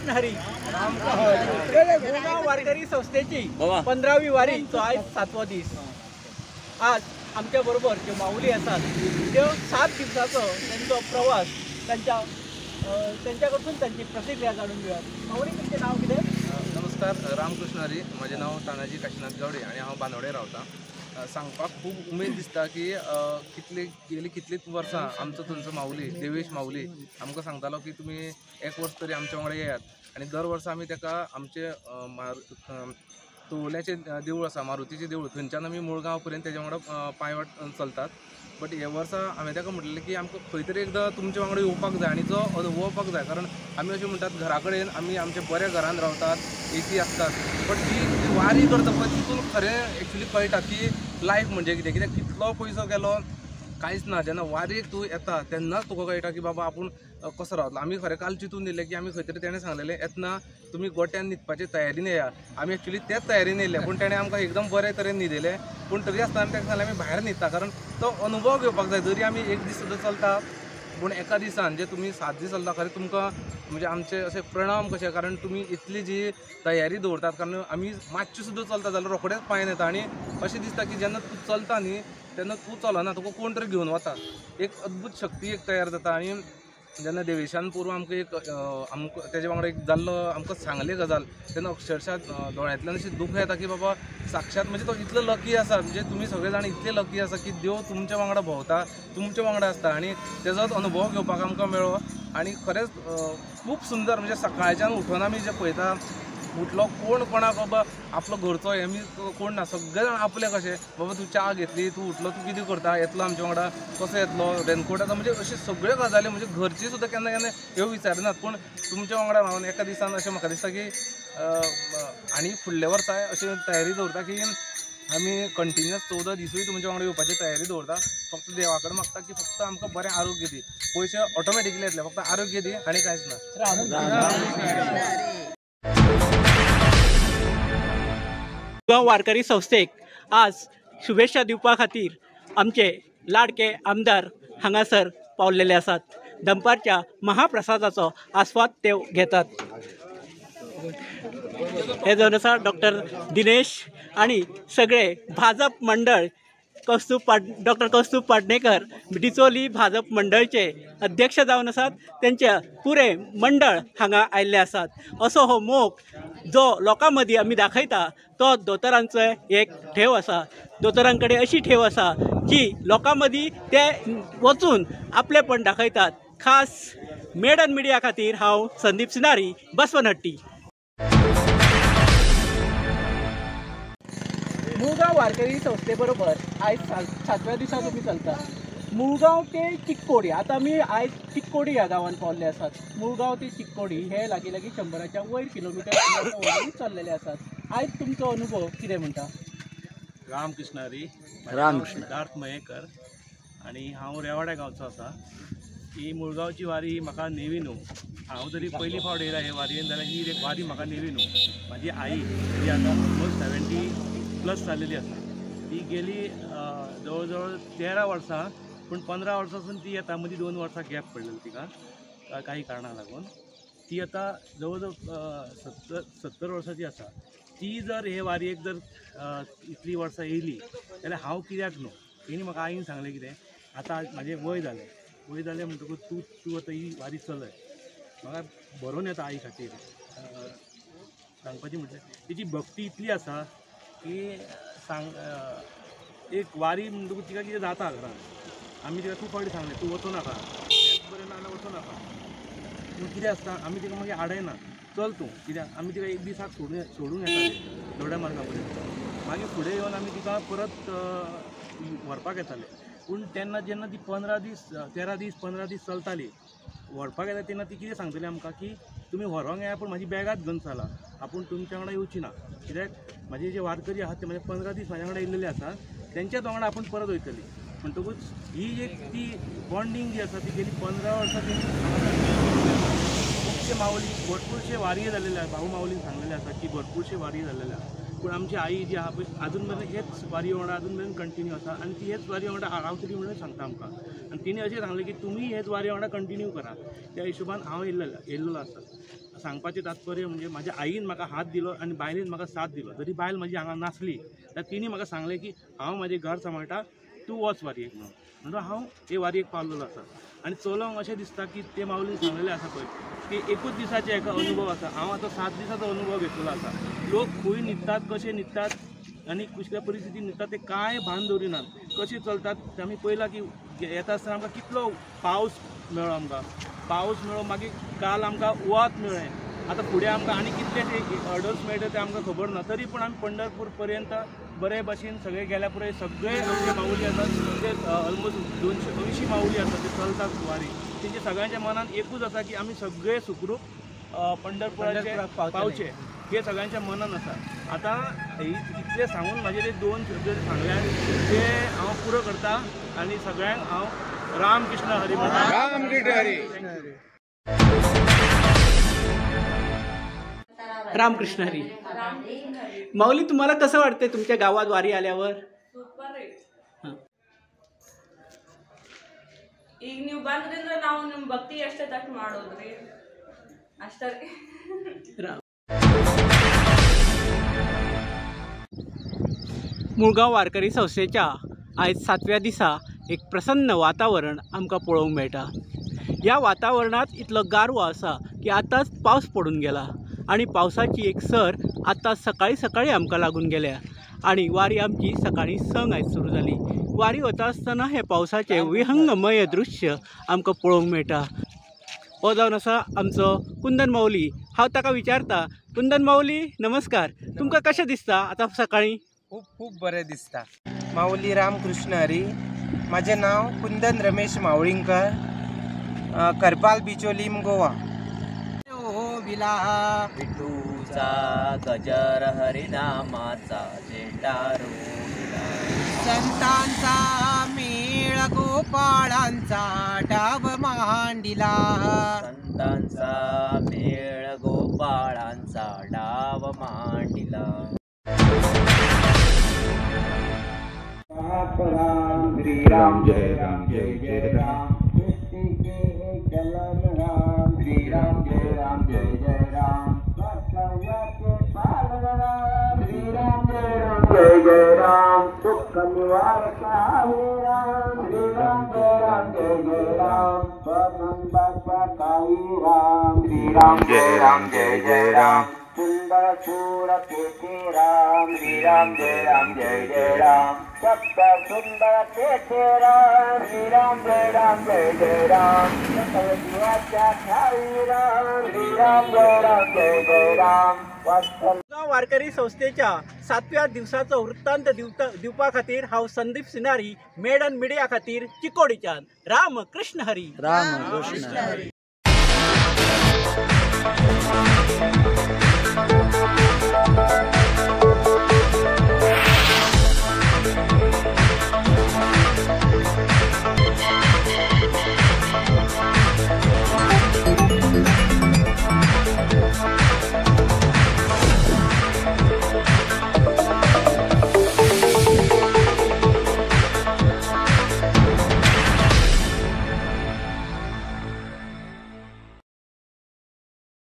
रामकृष्ण हरी मुळगाव वारकरी संस्थेची 15वी वारी तो आज 7वा दीस। आज आमच्या बरोबर जे माऊली असतात ते 7 दिवसाचो त्यांचा प्रवास त्यांच्याकडून त्यांची प्रतिक्रिया जाणून घेऊया। माऊली तुमचे नाव कितें? नमस्कार, रामकृष्ण हरी। म्हजें नाव तानाजी काशीनाथ गावडे आनी हांव बांदोडे रावतां। सांगपाक खूब उमेद दिसता की गेली कितलीच वर्सां आमचो थंयचो माऊली देवेश माऊली आमकां सांगतालो की तुमी एक वर्स तरी आमच्या वांगडा येयात आनी दर वर्सा आमी ताका आमचे तोवल्याचें देवूळ आसा, मारुतीचें देवूळ, थंयच्यान आमी मुळगांव पर्यंत तेज्या वांगडा पांयवाट चलतात। बट हे वर्सा हांवें ताका म्हटलें की आमकां खंय तरी एकदां तुमच्या वांगडा येवपाक जाय आनी जो अनुभवपाक जाय, कारण आमी अशें म्हणटात घरा कडेन आमी आमच्या बऱ्या घरान रावतात, एसी आसतात, बट ती वारी करता पळय तितून खरें एक्चुली कळटा की लायफ म्हणजे कितें, कित्याक कितलो पयसो गेलो कांयच ना। जेन्ना वारीक तूं येता तेन्नाच तुका कळटा की बाबा आपूण कसो रावतलो। आमी खरें काल चिंतून दिलें की आमी खंय तरी तेणें सांगलेलें येतना तुमी गोट्यान न्हिदपाचे तयारीन येया। आमी एक्चुली तेच तयारीन येयले, पूण तेणें आमकां एकदम बरे तरेन न्हिदयलें। पूण तरी आसतना आमी ताका सांगलें आमी भायर न्हिदता, कारण तो अनुभव घेवपाक जाय। जरी आमी एक दीस सुद्दां चलता पूण एका दिसान जे तुमी 7 दीस चलता खरें तुमकां म्हणजे आमचे अशे प्रणाम कशे, कारण तुमी इतली जी तयारी दवरतात। कारण आमी मातशें सुद्दां चलता जाल्यार रोखडेच पांयान येता आनी अशें दिसता की जेन्ना तूं चलता न्ही तेन्ना तूं चलना, तुका कोण तरी घेवन वता, एक अद्भुत शक्ती एक तयार जाता। आनी जेन्ना देवेशान पूर्व आमकां आमकां तेजे वांगडा एक जाल्लो आमकां सांगली गजाल तेन्ना अक्षरशः दोळ्यांतल्यान अशी दुख येता की बाबा साक्षात म्हणजे तो इतलो लकी आसा, म्हणजे तुमी सगळे जाण इतले लकी आसा की देव तुमच्या वांगडा भोंवता, तुमच्या वांगडा आसता आनी तेजोच अनुभव घेवपाक आमकां मेळ्ळो। आनी खरेंच खूब सुंदर, म्हणजे सकाळच्यान उठून आमी जे पळयता उठलो कोण कोणाक बाबा आपलो घरचो हें कोण ना, सगळे जाण आपले कशे बाबा तूं च्या घेतली, तूं उठलो, तूं कितें करता, येतलो आमच्या वांगडा, कसो येतलो, रेनकोट येता, म्हणजे अशे सगळे गजाली म्हणजे घरची सुद्दां केन्ना केन्ना ह्यो विचारनात, पूण तुमच्या वांगडा रावन एका दिसान अशें म्हाका दिसता की आनी फुडल्या वर्सा अशी तयारी दवरता की आमी कंटिन्युअस 14 दिसूय तुमच्या वांगडा येवपाची तयारी दवरता। फक्त देवा कडेन मागता की फक्त आमकां बरें आरोग्य दी, पयशे ऑटोमॅटिकली येतले, फक्त आरोग्य दी आनी कांयच ना। मुळगांव वारकरी संस्थेक आज शुभेच्छा दिवपा खातीर आमचे लाडके आमदार हांगासर पावलेले आसात। दनपारच्या महाप्रसादाचो आस्वाद ते घेतात। हे जावन आसा डॉक्टर दिनेश आनी सगळे भाजप मंडळ डॉक्टर कौस्तुभ पाडणेकर डिचोली भाजप मंडळचे अध्यक्ष जावन आसात। त्यांचे पुरे मंडळ हांगा आयिल्ले आसात। असो हो मोग जो लोकां मदीं आमी दाखयता तो दोतोरांचो एक ठेव आसा। दोतोरां कडेन अशी ठेव आसा की लोकां मदीं ते वचून आपलेपण दाखयतात। खास मेड इन मिडिया खातीर हांव संदीप सिनारी, बसवनहट्टी। मुळगांव वारकरी संस्थे बरोबर आयज 7व्या दिसा तुमी चलता। मुळगांव ते चिक्कोडी, आतां आमी आयज चिक्कोडी ह्या गांवांत पावल्ले आसात। मुळगांव ते चिक्कोडी हे लागीं 100च्या वयर किलोमिटर चल्लेले आसात। आयज तुमचो अनुभव कितें म्हणटा? रामकृष्ण हरी, सिद्धार्थ मयेकर आनी हांव रेवाड्या गांवचो आसा। ही मुळगांवची वारी म्हाका नेवी न्हू, हांव तरी पयली फावट येयला हे वारयेन, जाल्यार ही एक वारी म्हाका नेवी न्हू। म्हाजी आई जी आतां ऑलमोस्ट 70+ जाल्लेली आसा, ती गेली जवळ जवळ 13 वर्सां, पूण 15 वर्सांसून ती येता, मदीं 2 वर्सां गॅप पडलेली तिका काही कारणाक लागून। ती आतां जवळ जवळ 70 वर्सांची आसा। ती जर हे वारयेक जर इतली वर्सां येयली जाल्यार हांव कित्याक न्हू। तेणी म्हाका आईन सांगलें कितें, आतां म्हाजें वय जालें म्हणटकूच तूं आतां ही वारी चलय। म्हाका बरोवन येता आई खातीर सांगपाचें म्हटल्यार तिची भक्ती इतली आसा की एक वारी म्हणटकूच तिका कितें जाता घरान। आमी तिका खूब फावटी सांगलें तूं वचूं नाका, हेल्थ बरें ना जाल्यार वचूं नाका, पूण कितें आसता आमी तिका मागीर आडयना, चल तूं, कित्याक आमी तिका एक दिसाक सोडून येताले दोड्या मार्गा पर्यंत। मागीर फुडें येवन आमी तिका परत व्हरपाक येताले। पूण तेन्ना जेन्ना ती 13 दीस 15 दीस चलताली व्हरपाक येता तेन्ना ती कितें सांगताली आमकां की तुमी व्हरोंक येया पूण म्हाजी बॅगाच घेवन चला, आपूण तुमच्या वांगडा येवची ना, कित्याक म्हाजे जे वारकरी आहात ते म्हाजे 15 दीस म्हाज्या वांगडा येयल्लेले आसा, तेंच्याच वांगडा आपूण परत वयतली। म्हणटकूच ही एक ती बॉन्डिंग जी आसा ती गेली 15 वर्सां ती खुबशे माऊली भरपूरशे वारये जाल्लेले आसा। भाऊ माऊलीन सांगलेले आसा की भरपूरशे वारये जाल्लेले आसा, पूण आमची आई जी आहा पळय अजून मेरेन हेच वारये वांगडा अजून मेरेन कंटिन्यू आसा आनी ती हेच वारये वांगडा रावतली म्हणून सांगता आमकां। आनी तिणें अशें सांगलें की तुमी हेच वारये वांगडा कंटिन्यू करा, त्या हिशोबान हांव येयल्लो आसा। सांगपाचें तात्पर्य म्हणजे म्हाज्या आईन म्हाका हात दिलो आनी बायलेन म्हाका साथ दिलो. जरी बायल म्हजी हांगा नासली जाल्यार तिणी म्हाका सांगलें की हांव म्हाजें घर सांबाळटा, तूं वच वारयेक म्हणून हांव हे वारयेक पावलेलो आसा. आनी चलोवंक अशें दिसता की ते माऊलीन सांगलेलें आसा पळय की एकूच दिसाचे एका अनुभव आसा. हांव आतां 7 दिसाचो अनुभव घेतलेलो आसा. लोक खंय न्हिदतात, कशे न्हिदतात आनी कसल्या परिस्थितीन न्हिदतात ते कांय भान दवरिनात. कशे चलतात ते आमी पळयलां की येता आसतना आमकां कितलो पावस मेळ्ळो. आमकां पावस मेळ्ळो, मागीर काल आमकां वत मेळ्ळें. आतां फुडें आमकां आनी कितलेशे ऑर्डर्स मेळटा ते आमकां खबर ना. तरी पूण आमी पंढरपूर पर्यंत बरे भाशेन सगळे गेल्या पुराय सगळे आमचे माऊली आसात ते ऑलमोस्ट 280 माऊली आसात ते चलतात वारी. तेंच्या सगळ्यांच्या मनान एकूच आसा की आमी सगळे सुखरूप पंढरपुराचे पावचे हे सगळ्यांच्या मनान आसा. आतां इतले सांगून म्हाजे ते 2 शब्द सांगल्यात ते हांव पुरो करता आनी सगळ्यांक हांव राम कृष्ण हरी म्हणटा. राम कृष्ण हरी. रामकृष्ण हरी. माऊली, तुम्हाला कसं वाटतंय तुमच्या गावात वारी आल्यावर? ಈಗ ನೀವು ಬಂದ್ರಿಂದ ನಾವು ನಿಮ್ಮ ಭಕ್ತಿ ಎಷ್ಟೇ ತಟ್ಟು ಮಾಡೋದ್ರಿ ಅಷ್ಟೇ. मुळगांव वारकरी संस्थेच्या आयज 7व्या दिसा एक प्रसन्न वातावरण आमकां पळोवंक मेळटा. ह्या वातावरणात इतलो गारवो आसा की आतांच पावस पडून गेला आणि पावसाची एक सर आतां सकाळी आमकां लागून गेल्या आणि वारी आमची सकाळी संक आयज सुरू जाली. वारी वता आसतना हे पावसाचे विहंगमय दृश्य आमकां पळोवंक मेळटा. हो जावन आसा आमचो कुंदन माऊली. हांव ताका विचारता, कुंदन माऊली नमस्कार, तुमकां कशें दिसता आतां सकाळी? खूप बरें दिसता. माऊली रामकृष्ण हरी. माझे नाव कुंदन रमेश मावळींकर, करपाल बिचोलीम गोवा. विठूचा गजर हरिनामाचा झेंडारो संतांचा मेळ गोपाळांचा डाव मांडिला. संतांचा मेळ गोपाळांचा डाव मांडिला. राम जय राम जय जय राम. श्री राम जय राम जय जय राम. श्री राम जय राम जय जय राम. दुःख निवारक हरे राम. श्री राम जय राम जय जय राम. स्वानंदाचा काही राम. श्री राम जय राम जय जय राम. सुंदर सूर केते राम. श्री राम जय राम जय जय राम. सप्त सुंदर केते राम. श्री राम जय राम जय जय राम. सकल जीवाच्या ठाई राम. श्री राम जय राम जय जय राम. मुळगांव वारकरी संस्थेच्या 7व्या दिवसाचो वृत्तांत दिवपा खातीर हांव संदीप सिनारी, मेडन मिडिया खातीर चिकोडीच्यान. राम कृष्ण हरी. राम कृष्ण हरी.